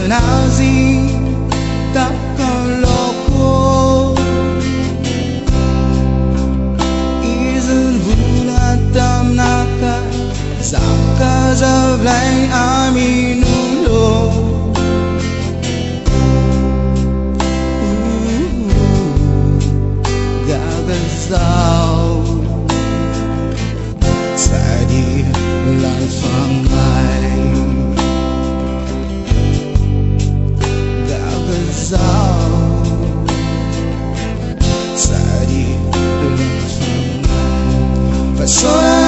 nazi kakaloko isn't bunatam naka zakazavlay aminulo gagazao sadi lanfangay gagazao sadi lanfangay pasola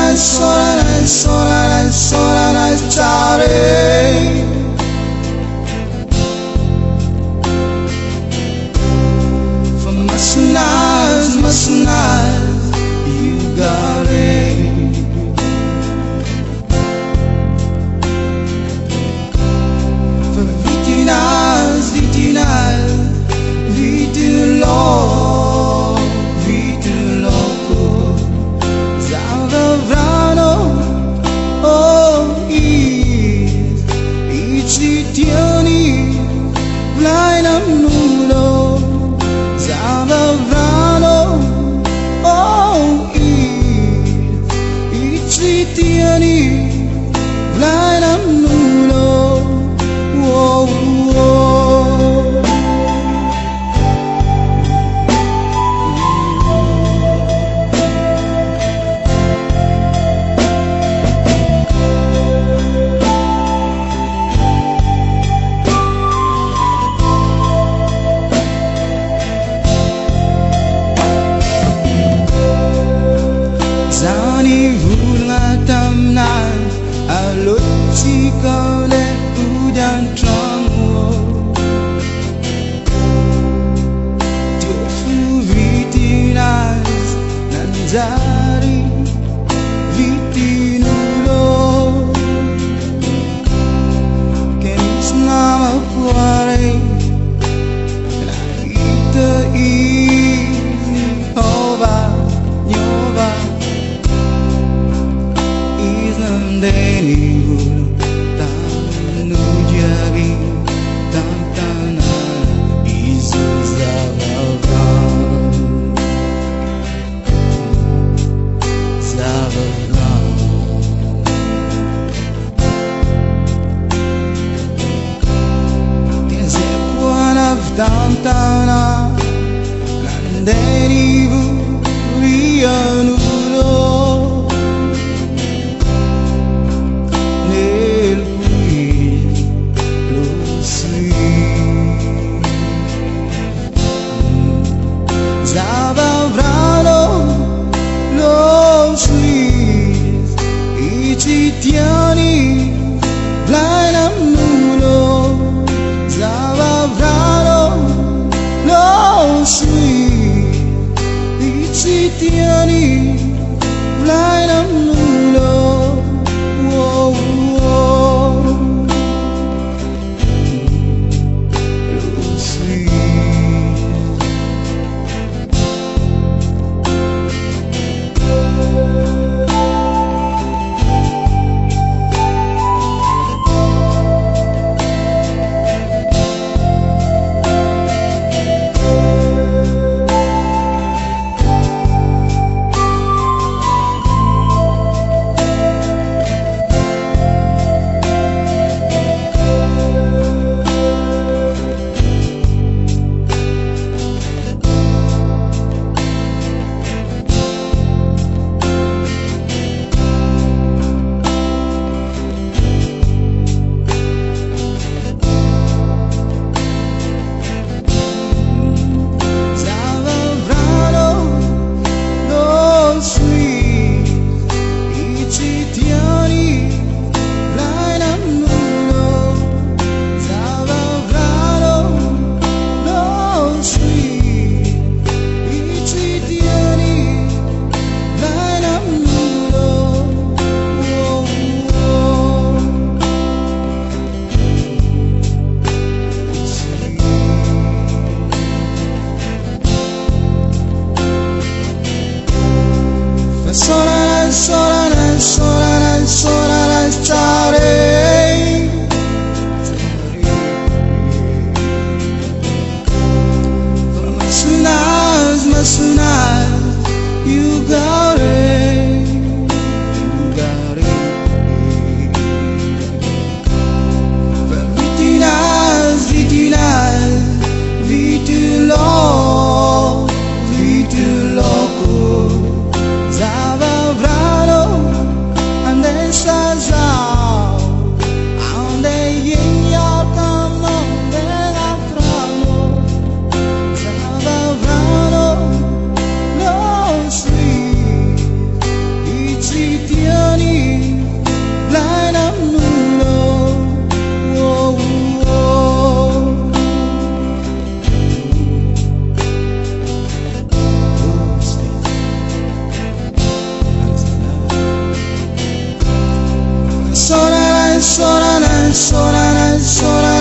sola chare for masnas you got it. For vitinas vituloko ZAVAVY RANO oh ichitiani vlainam nulo ZAVAVY RANO oh ichitiani vlainam nulo whoa, whoa. Zani vulmatamnan alochikole udan trango tofu vitinas nanzari vitinulo kenis nama kuare na ita izi hova nyova isnandeni tanujagi tantana isu ZAVAVY RANO Kenze puanav tantana nandeni rianulo ZAVAVY RANO lo sweet ichitiani vlainam nulo ZAVAVY RANO lo sweet ichitiani vlainam nulo whoa, whoa. Lo sweet sola chare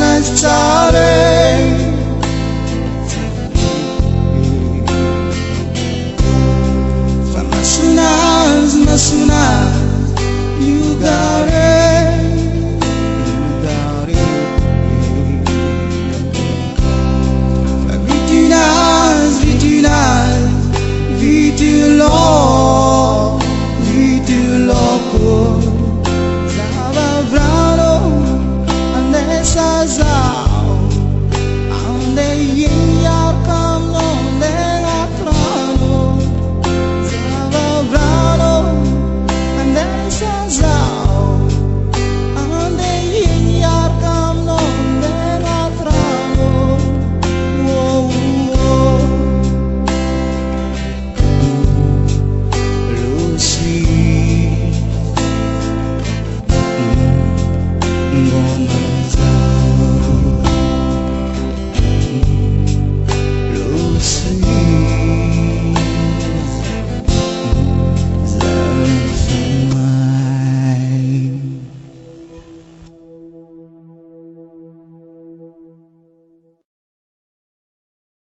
nice, darling. Masunas, you got it, you got it. Vitinas, Lord.